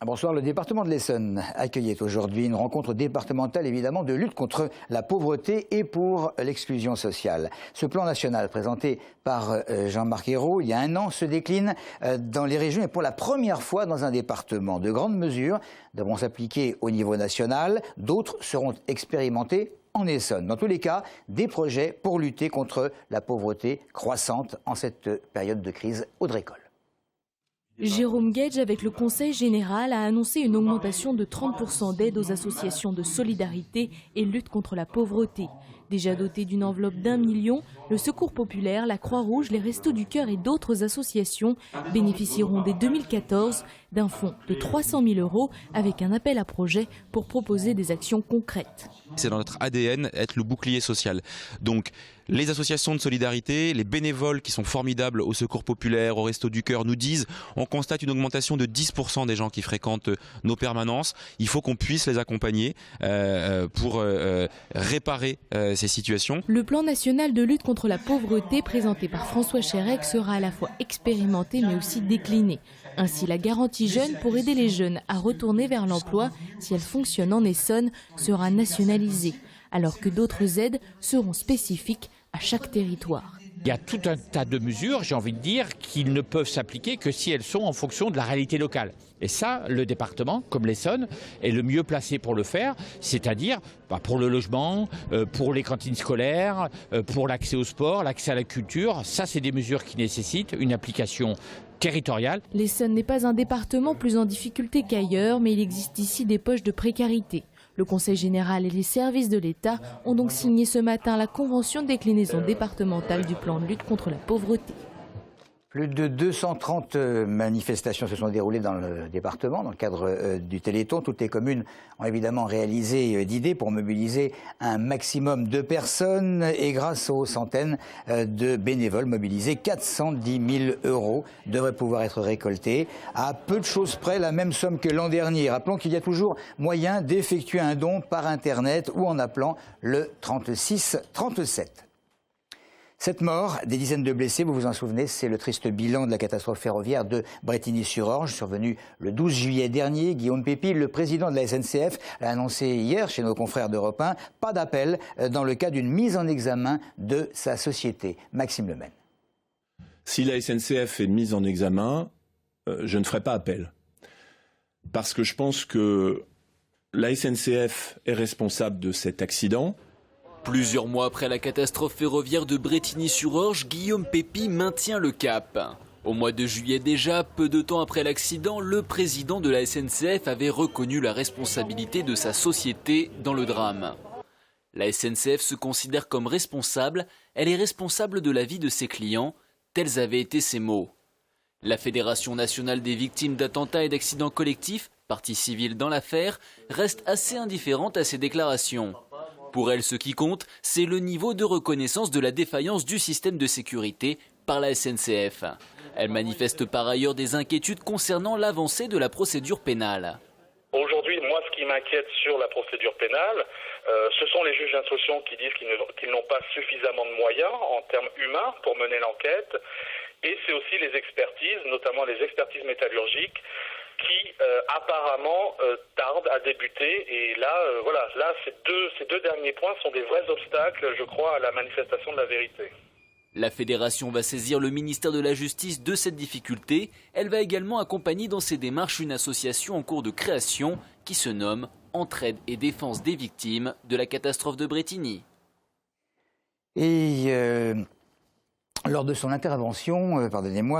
Bonsoir. Le département de l'Essonne accueillait aujourd'hui une rencontre départementale évidemment de lutte contre la pauvreté et pour l'exclusion sociale. Ce plan national présenté par Jean-Marc Ayrault il y a un an se décline dans les régions et pour la première fois dans un département. De grandes mesures devront s'appliquer au niveau national, d'autres seront expérimentées en Essonne. Dans tous les cas, des projets pour lutter contre la pauvreté croissante en cette période de crise. Audrey Coll. Jérôme Gage, avec le Conseil général, a annoncé une augmentation de 30% d'aide aux associations de solidarité et lutte contre la pauvreté. Déjà doté d'une enveloppe d'1 million, le Secours populaire, la Croix-Rouge, les Restos du Cœur et d'autres associations bénéficieront dès 2014 d'un fonds de 300 000 € avec un appel à projet pour proposer des actions concrètes. C'est dans notre ADN être le bouclier social. Donc les associations de solidarité, les bénévoles qui sont formidables au Secours populaire, au Restos du Cœur nous disent on constate une augmentation de 10% des gens qui fréquentent nos permanences. Il faut qu'on puisse les accompagner pour réparer ces situations. Le plan national de lutte contre la pauvreté présenté par François Chérec sera à la fois expérimenté mais aussi décliné. Ainsi, la garantie jeune pour aider les jeunes à retourner vers l'emploi, si elle fonctionne en Essonne, sera nationalisée, alors que d'autres aides seront spécifiques à chaque territoire. Il y a tout un tas de mesures, j'ai envie de dire, qui ne peuvent s'appliquer que si elles sont en fonction de la réalité locale. Et ça, le département, comme l'Essonne, est le mieux placé pour le faire, c'est-à-dire pour le logement, pour les cantines scolaires, pour l'accès au sport, l'accès à la culture. Ça, c'est des mesures qui nécessitent une application territoriale. L'Essonne n'est pas un département plus en difficulté qu'ailleurs, mais il existe ici des poches de précarité. Le Conseil général et les services de l'État ont donc signé ce matin la convention de déclinaison départementale du plan de lutte contre la pauvreté. Plus de 230 manifestations se sont déroulées dans le département dans le cadre du Téléthon. Toutes les communes ont évidemment réalisé d'idées pour mobiliser un maximum de personnes et grâce aux centaines de bénévoles mobilisés, 410 000 € devraient pouvoir être récoltés. À peu de choses près, la même somme que l'an dernier. Rappelons qu'il y a toujours moyen d'effectuer un don par Internet ou en appelant le 36 37. Cette mort, des dizaines de blessés, vous vous en souvenez, c'est le triste bilan de la catastrophe ferroviaire de Brétigny-sur-Orge, survenue le 12 juillet dernier. Guillaume Pépi, le président de la SNCF, l'a annoncé hier chez nos confrères d'Europe 1, pas d'appel dans le cas d'une mise en examen de sa société. Maxime Lemaine. Si la SNCF est mise en examen, je ne ferai pas appel. Parce que je pense que la SNCF est responsable de cet accident. Plusieurs mois après la catastrophe ferroviaire de Brétigny-sur-Orge, Guillaume Pépi maintient le cap. Au mois de juillet déjà, peu de temps après l'accident, le président de la SNCF avait reconnu la responsabilité de sa société dans le drame. La SNCF se considère comme responsable, elle est responsable de la vie de ses clients, tels avaient été ses mots. La Fédération nationale des victimes d'attentats et d'accidents collectifs, partie civile dans l'affaire, reste assez indifférente à ces déclarations. Pour elle, ce qui compte, c'est le niveau de reconnaissance de la défaillance du système de sécurité par la SNCF. Elle manifeste par ailleurs des inquiétudes concernant l'avancée de la procédure pénale. Aujourd'hui, moi, ce qui m'inquiète sur la procédure pénale, ce sont les juges d'instruction qui disent qu'ils n'ont pas suffisamment de moyens en termes humains pour mener l'enquête. Et c'est aussi les expertises, notamment les expertises métallurgiques, qui apparemment tardent à débuter. Et là, ces deux derniers points sont des vrais obstacles, je crois, à la manifestation de la vérité. La fédération va saisir le ministère de la Justice de cette difficulté. Elle va également accompagner dans ses démarches une association en cours de création qui se nomme Entraide et défense des victimes de la catastrophe de Brétigny. Et lors de son intervention,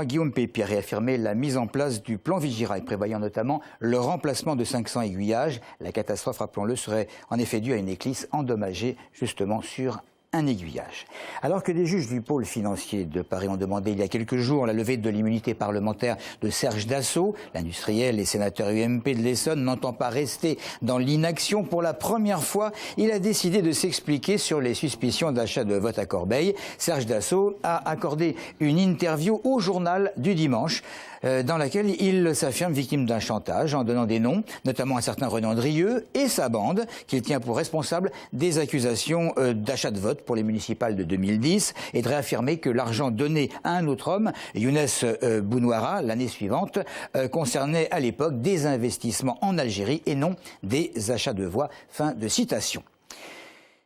Guillaume Pépi a réaffirmé la mise en place du plan Vigirail, prévoyant notamment le remplacement de 500 aiguillages. La catastrophe, rappelons-le, serait en effet due à une éclisse endommagée justement sur un aiguillage. Alors que les juges du pôle financier de Paris ont demandé il y a quelques jours la levée de l'immunité parlementaire de Serge Dassault, l'industriel et sénateur UMP de l'Essonne n'entend pas rester dans l'inaction. Pour la première fois, il a décidé de s'expliquer sur les suspicions d'achat de vote à Corbeil. Serge Dassault a accordé une interview au journal du dimanche. dans laquelle il s'affirme victime d'un chantage en donnant des noms, notamment un certain Renan Drieux et sa bande, qu'il tient pour responsable des accusations d'achat de vote pour les municipales de 2010 et de réaffirmer que l'argent donné à un autre homme, Younes Bounouara, l'année suivante, concernait à l'époque des investissements en Algérie et non des achats de voix. Fin de citation.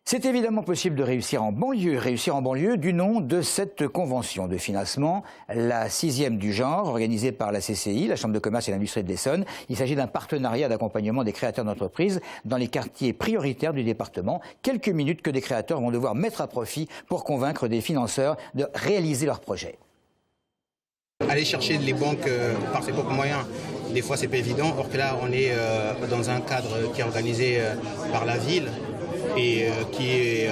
C'est évidemment possible de réussir en banlieue du nom de cette convention de financement, la 6e du genre, organisée par la CCI, la Chambre de commerce et l'industrie de l'Essonne. Il s'agit d'un partenariat d'accompagnement des créateurs d'entreprises dans les quartiers prioritaires du département. Quelques minutes que des créateurs vont devoir mettre à profit pour convaincre des financeurs de réaliser leurs projets. Aller chercher les banques par ses propres moyens, des fois c'est pas évident, or que là on est dans un cadre qui est organisé par la ville et qui est,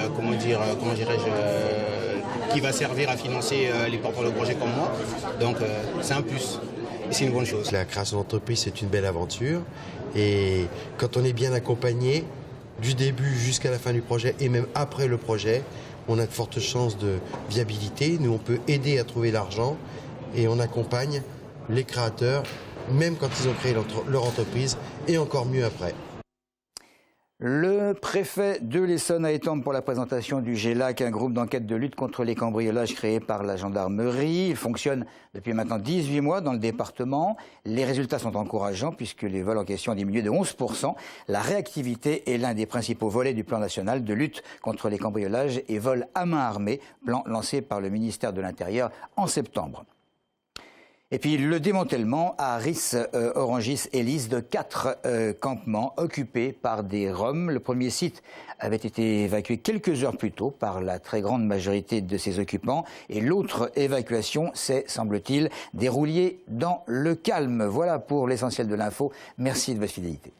qui va servir à financer les porteurs de projets comme moi, donc c'est un plus et c'est une bonne chose. La création d'entreprise c'est une belle aventure et quand on est bien accompagné du début jusqu'à la fin du projet et même après le projet, on a de fortes chances de viabilité, nous on peut aider à trouver l'argent. Et on accompagne les créateurs, même quand ils ont créé leur entreprise, et encore mieux après. Le préfet de l'Essonne à Étampes pour la présentation du GELAC, un groupe d'enquête de lutte contre les cambriolages créé par la gendarmerie. Il fonctionne depuis maintenant 18 mois dans le département. Les résultats sont encourageants puisque les vols en question ont diminué de 11%. La réactivité est l'un des principaux volets du plan national de lutte contre les cambriolages et vols à main armée, plan lancé par le ministère de l'Intérieur en septembre. Et puis le démantèlement à Ris, Orangis et Lys de 4 campements occupés par des Roms. Le premier site avait été évacué quelques heures plus tôt par la très grande majorité de ses occupants. Et l'autre évacuation s'est, semble-t-il, déroulée dans le calme. Voilà pour l'essentiel de l'info. Merci de votre fidélité.